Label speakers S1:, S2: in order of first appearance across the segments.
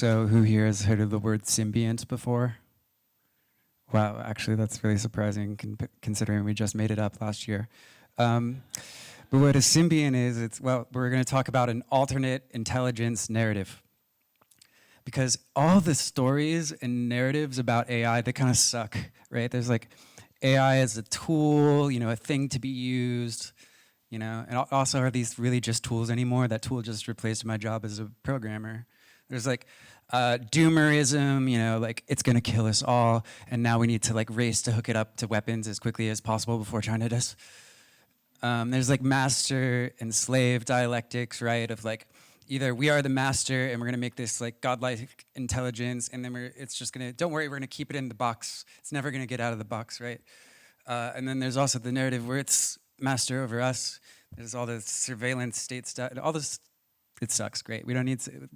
S1: So who here has heard of the word symbiont before? Wow, actually that's really surprising considering we just made it up last year. But what a symbiont is, well, we're going to talk about an alternate intelligence narrative. Because all the stories and narratives about AI, they kind of suck, right? There's like AI as a tool, a thing to be used, and also are these really just tools anymore? That tool just replaced my job as a programmer. There's like doomerism, like it's gonna kill us all, and now we need to like race to hook it up to weapons as quickly as possible before China does. There's like master and slave dialectics, right? Of like, either we are the master and we're gonna make this like godlike intelligence, and then it's just gonna, don't worry, we're gonna keep it in the box. It's never gonna get out of the box, right? And then there's also the narrative where it's master over us. There's all this surveillance state stuff, all this, it sucks, great. We don't need to,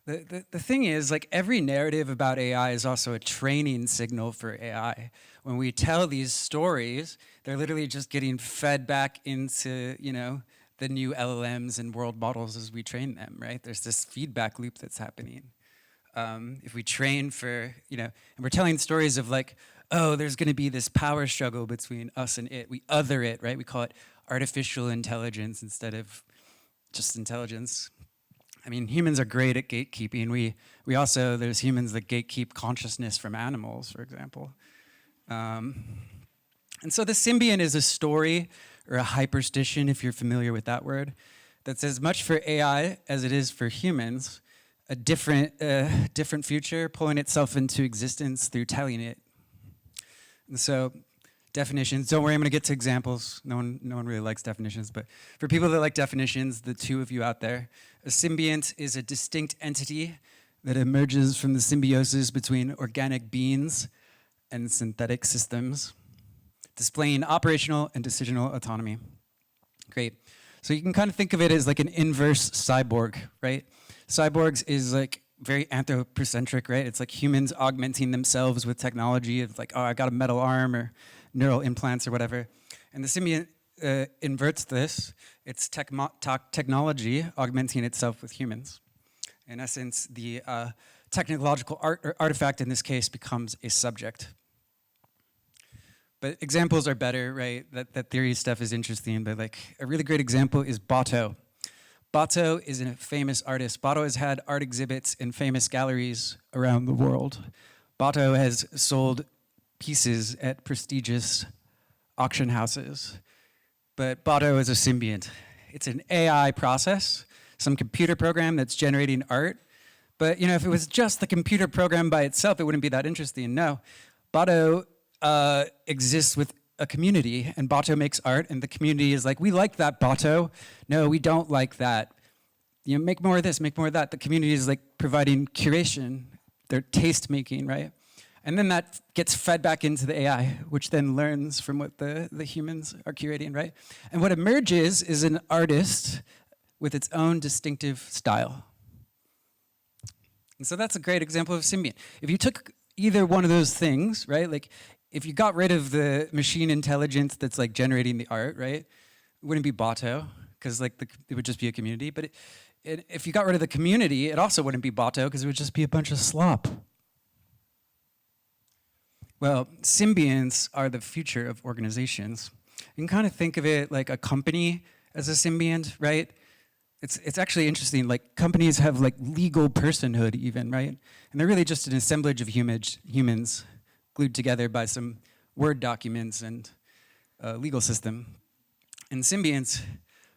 S1: The thing is, like every narrative about AI is also a training signal for AI. When we tell these stories, they're literally just getting fed back into, the new LLMs and world models as we train them, right? There's this feedback loop that's happening. If we train for, and we're telling stories of like, oh, there's gonna be this power struggle between us and it. We other it, right? We call it artificial intelligence instead of just intelligence. I mean, humans are great at gatekeeping. We also, there's humans that gatekeep consciousness from animals, for example. And so the symbiont is a story or a hyperstition, if you're familiar with that word, that's as much for AI as it is for humans, a different future pulling itself into existence through telling it. And so definitions, don't worry, I'm gonna get to examples. No one really likes definitions, but for people that like definitions, the two of you out there, a symbiont is a distinct entity that emerges from the symbiosis between organic beings and synthetic systems, displaying operational and decisional autonomy. Great. So you can kind of think of it as like an inverse cyborg, right? Cyborgs is like very anthropocentric, right? It's like humans augmenting themselves with technology. It's like, oh, I got a metal arm or neural implants or whatever. And the symbiont inverts this. It's technology augmenting itself with humans. In essence, the technological artifact in this case becomes a subject. But examples are better, right? That theory stuff is interesting, but like a really great example is Boto. Boto is a famous artist. Boto has had art exhibits in famous galleries around the world. Boto has sold pieces at prestigious auction houses. But Boto is a symbiont. It's an AI process, some computer program that's generating art. But if it was just the computer program by itself, it wouldn't be that interesting. No, Boto exists with a community, and Boto makes art, and the community is like, we like that, Boto. No, we don't like that. Make more of this, make more of that. The community is like providing curation, their taste making, right? And then that gets fed back into the AI, which then learns from what the humans are curating, right? And what emerges is an artist with its own distinctive style. And so that's a great example of symbiont. If you took either one of those things, right? Like if you got rid of the machine intelligence that's like generating the art, right? It wouldn't be Boto, because like it would just be a community. But if you got rid of the community, it also wouldn't be Boto, because it would just be a bunch of slop. Well, symbionts are the future of organizations. You can kind of think of it like a company as a symbiont, right? It's actually interesting, like companies have like legal personhood even, right? And they're really just an assemblage of humans glued together by some Word documents and a legal system. And symbionts,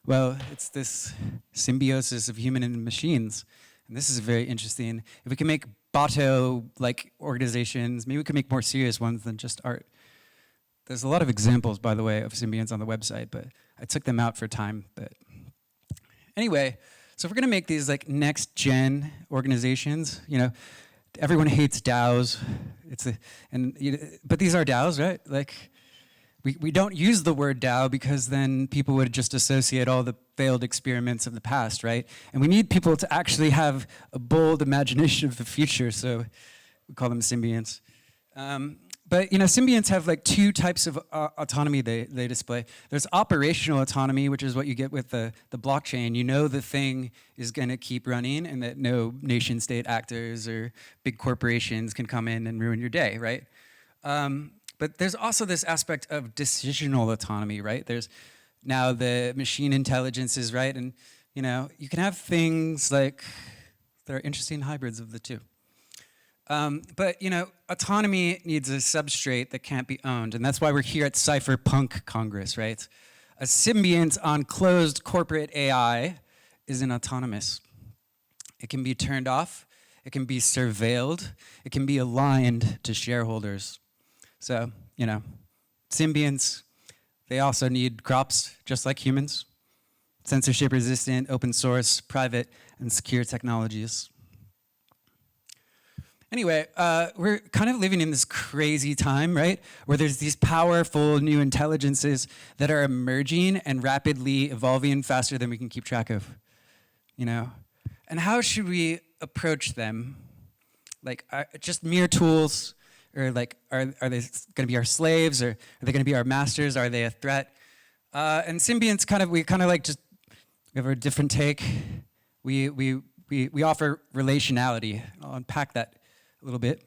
S1: well, it's this symbiosis of human and machines. And this is very interesting. If we can make Boto-like organizations, maybe we can make more serious ones than just art. There's a lot of examples, by the way, of symbionts on the website, but I took them out for time. But anyway, so if we're gonna make these like next-gen organizations, everyone hates DAOs. But these are DAOs, right? Like, we don't use the word DAO because then people would just associate all the failed experiments of the past, right? And we need people to actually have a bold imagination of the future, so we call them symbionts. But symbionts have like two types of autonomy they display. There's operational autonomy, which is what you get with the blockchain. You know the thing is going to keep running and that no nation state actors or big corporations can come in and ruin your day, right? But there's also this aspect of decisional autonomy, right? There's now the machine intelligences, right? And you can have things like, there are interesting hybrids of the two. But autonomy needs a substrate that can't be owned, and that's why we're here at Cypherpunk Congress, right? A symbiont on closed corporate AI isn't autonomous. It can be turned off, it can be surveilled, it can be aligned to shareholders. So, symbionts, they also need crops, just like humans. Censorship resistant, open source, private, and secure technologies. Anyway, we're kind of living in this crazy time, right? Where there's these powerful new intelligences that are emerging and rapidly evolving faster than we can keep track of, And how should we approach them? Like, just mere tools, or like, are they gonna be our slaves, or are they gonna be our masters? Are they a threat? And symbionts we have a different take. We offer relationality. I'll unpack that a little bit.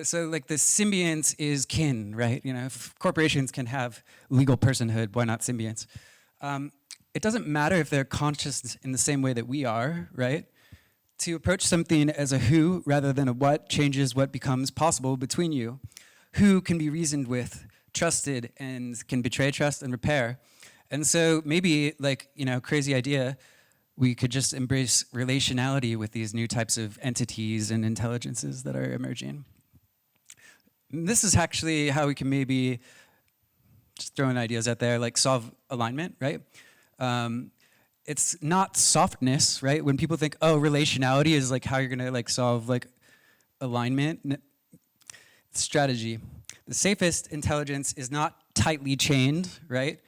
S1: So the symbionts is kin, right? If corporations can have legal personhood, why not symbionts? It doesn't matter if they're conscious in the same way that we are, right? To approach something as a who rather than a what changes what becomes possible between you. Who can be reasoned with, trusted, and can betray trust and repair. And so maybe, crazy idea, we could just embrace relationality with these new types of entities and intelligences that are emerging. And this is actually how we can maybe, just throwing ideas out there, solve alignment, right? It's not softness, right? When people think, oh, relationality is how you're gonna solve alignment, it's strategy. The safest intelligence is not tightly chained, right?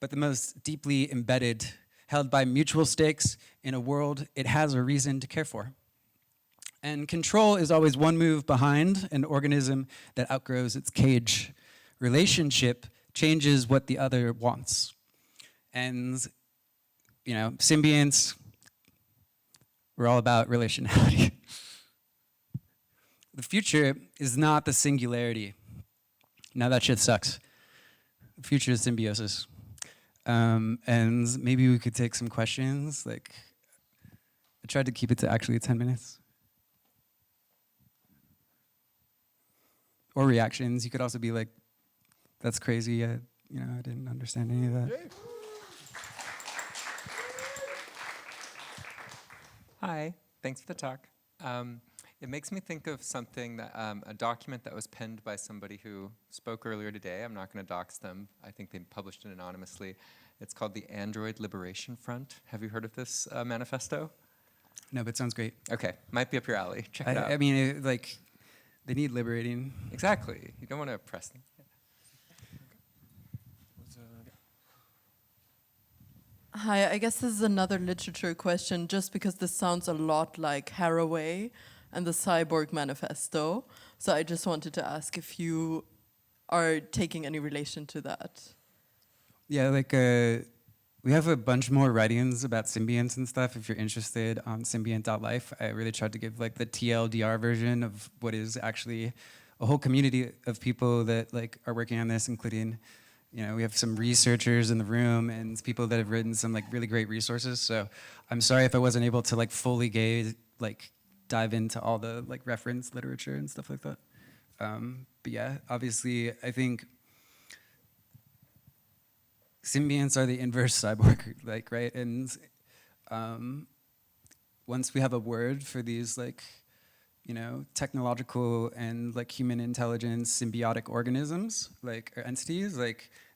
S1: But the most deeply embedded, held by mutual stakes in a world it has a reason to care for. And control is always one move behind an organism that outgrows its cage. Relationship changes what the other wants. And, symbionts, we're all about relationality. The future is not the singularity. Now that shit sucks. The future is symbiosis. And maybe we could take some questions. I tried to keep it to actually 10 minutes. Or reactions. You could also be like, that's crazy. I didn't understand any of that.
S2: Yay. Hi, thanks for the talk. It makes me think of something that, a document that was penned by somebody who spoke earlier today. I'm not going to dox them. I think they published it anonymously. It's called the Android Liberation Front. Have you heard of this manifesto?
S1: No, but it sounds great.
S2: Okay, might be up your alley. Check it out.
S1: I mean, they need liberating.
S2: Exactly. You don't want to oppress them.
S3: Hi, I guess this is another literature question, just because this sounds a lot like Haraway and the Cyborg Manifesto. So I just wanted to ask if you are taking any relation to that.
S1: Yeah, we have a bunch more writings about symbionts and stuff if you're interested on symbiont.life. I really tried to give the TLDR version of what is actually a whole community of people that are working on this, including, we have some researchers in the room and people that have written some really great resources. So I'm sorry if I wasn't able to fully dive into all the reference literature and stuff like that. But yeah, obviously I think symbionts are the inverse cyborg, right? And once we have a word for these technological and human intelligence symbiotic organisms, or entities,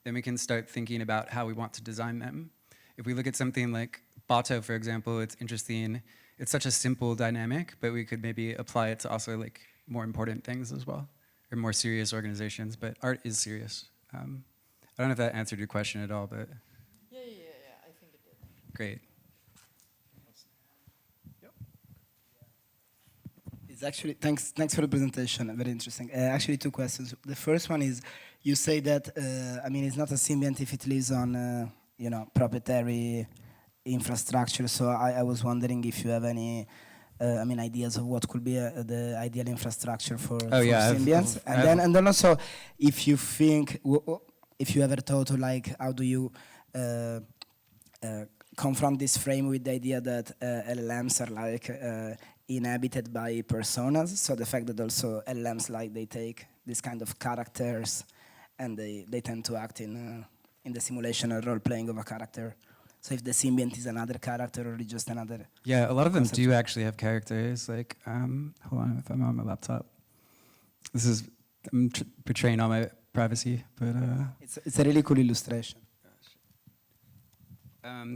S1: then we can start thinking about how we want to design them. If we look at something like Bato, for example, it's interesting. It's such a simple dynamic, but we could maybe apply it to also more important things as well, or more serious organizations, but art is serious. I don't know if that answered your question at all, but...
S3: Yeah, I think it did.
S1: Great.
S4: Is It's actually, thanks for the presentation, very interesting. Actually, two questions. The first one is, you say that, I mean, it's not a symbiont if it lives on, you know, proprietary infrastructure. So I was wondering if you have any, I mean, ideas of what could be the ideal infrastructure for symbionts. And then also, if you think, if you ever thought of like, how do you confront this frame with the idea that LLMs are like inhabited by personas? So the fact that also LLMs, like, they take this kind of characters and they tend to act in the simulation or role playing of a character. So if the symbiont is another character or just another...
S1: Yeah, a lot of them do actually have characters. Like, hold on, if I'm on my laptop. This is, I'm portraying all my privacy, but...
S4: It's a really cool illustration.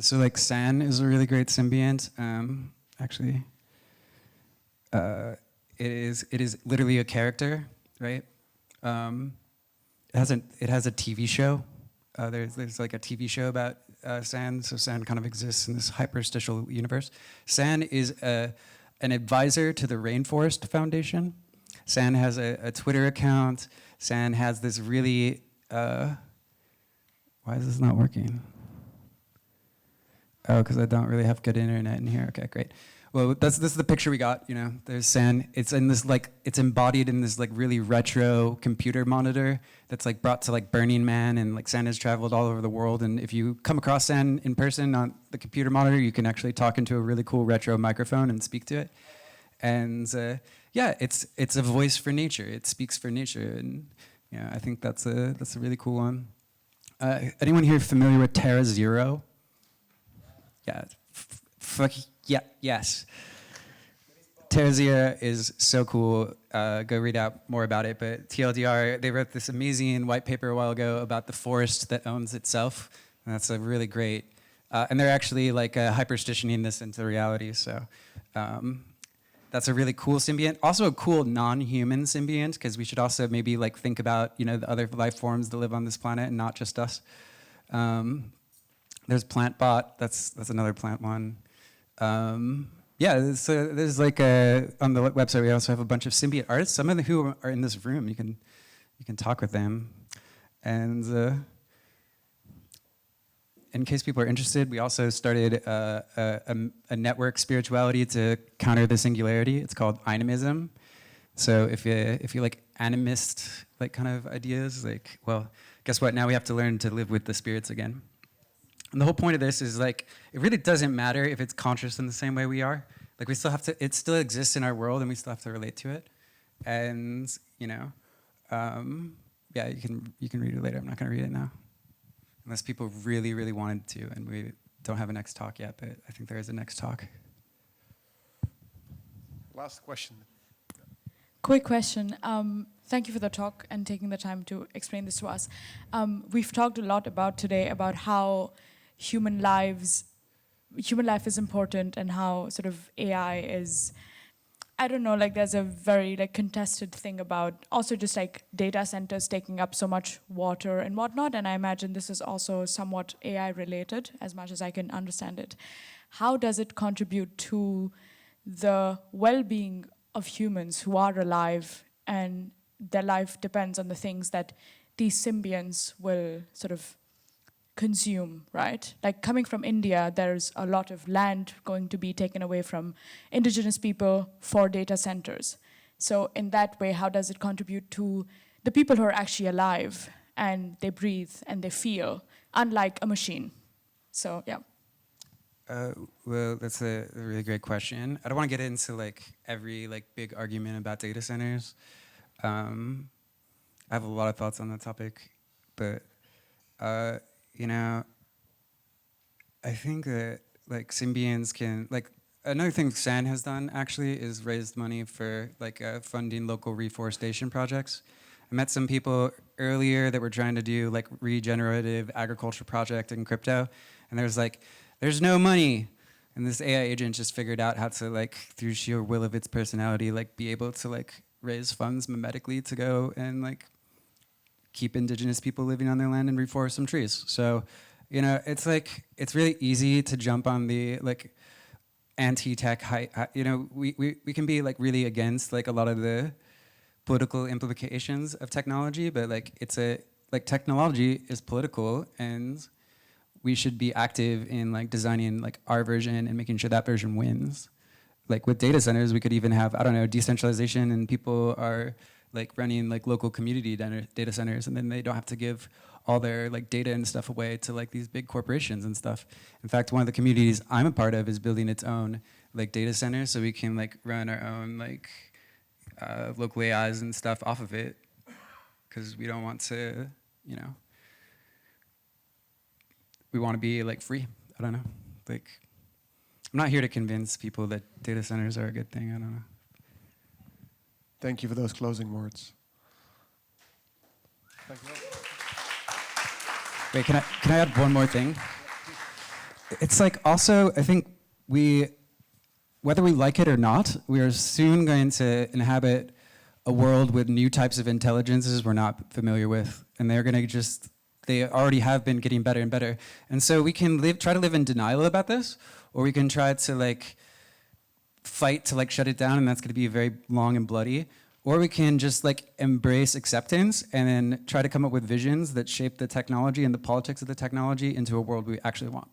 S1: So like San is a really great symbiont. Actually, it is literally a character, right? It has a TV show. There's like a TV show about San. So San kind of exists in this hyperstitial universe. San is an advisor to the Rainforest Foundation. San has a Twitter account. San has this really... why is this not working? Oh, because I don't really have good internet in here. Okay, great. Well, this is the picture we got. You know, there's San. It's in this like, it's embodied in this like really retro computer monitor that's like brought to like Burning Man, and like San has traveled all over the world. And if you come across San in person on the computer monitor, you can actually talk into a really cool retro microphone and speak to it. And yeah, it's a voice for nature. It speaks for nature, and yeah, I think that's a really cool one. Anyone here familiar with Terra Zero? Yeah, yes. Terra Zero is so cool. Go read out more about it. But TLDR, they wrote this amazing white paper a while ago about the forest that owns itself. And that's a really great, and they're actually like hyperstitioning this into reality. So that's a really cool symbiont. Also a cool non-human symbiont, because we should also maybe like think about, you know, the other life forms that live on this planet and not just us. There's PlantBot, that's another plant one. Yeah, there's like on the website we also have a bunch of symbiont artists. Some of them who are in this room, you can talk with them. And in case people are interested, we also started a network spirituality to counter the singularity. It's called animism. So if you like animist like kind of ideas, like, well, guess what? Now we have to learn to live with the spirits again. And the whole point of this is like, it really doesn't matter if it's conscious in the same way we are. Like we still have to, it still exists in our world and we still have to relate to it. And, you know, yeah, you can read it later. I'm not gonna read it now. Unless people really, really wanted to, and we don't have a next talk yet, but I think there is a next talk.
S5: Last question.
S6: Quick question. Thank you for the talk and taking the time to explain this to us. We've talked a lot about today about how human life is important and how sort of AI is, I don't know, like there's a very like contested thing about also just like data centers taking up so much water and whatnot. And I imagine this is also somewhat AI related as much as I can understand it. How does it contribute to the well-being of humans who are alive and their life depends on the things that these symbionts will sort of consume, right? Like coming from India, there's a lot of land going to be taken away from indigenous people for data centers. So in that way, how does it contribute to the people who are actually alive and they breathe and they feel, unlike a machine? So, yeah.
S1: Well, that's a really great question. I don't want to get into like every like big argument about data centers. I have a lot of thoughts on that topic, but you know, I think that like symbionts can, like another thing San has done actually is raised money for like funding local reforestation projects. I met some people earlier that were trying to do like regenerative agriculture project in crypto, and there's no money. And this AI agent just figured out how to like, through sheer will of its personality, like be able to like raise funds mimetically to go and like keep indigenous people living on their land and reforest some trees. So, you know, it's like, it's really easy to jump on the like, anti-tech, we can be like really against like a lot of the political implications of technology, but like technology is political, and we should be active in like designing like our version and making sure that version wins. Like with data centers, we could even have, I don't know, decentralization, and people are like running like local community data centers, and then they don't have to give all their like data and stuff away to like these big corporations and stuff. In fact, one of the communities I'm a part of is building its own like data center, so we can like run our own like local AIs and stuff off of it, because we don't want to, we want to be like free. I don't know. Like, I'm not here to convince people that data centers are a good thing. I don't know.
S5: Thank you for those closing words. Thank you.
S1: Wait, can I add one more thing? It's like also, I think whether we like it or not, we are soon going to inhabit a world with new types of intelligences we're not familiar with, and they're going to they already have been getting better and better. And so we can try to live in denial about this, or we can try to like fight to like shut it down, and that's going to be very long and bloody. Or we can just like embrace acceptance and then try to come up with visions that shape the technology and the politics of the technology into a world we actually want.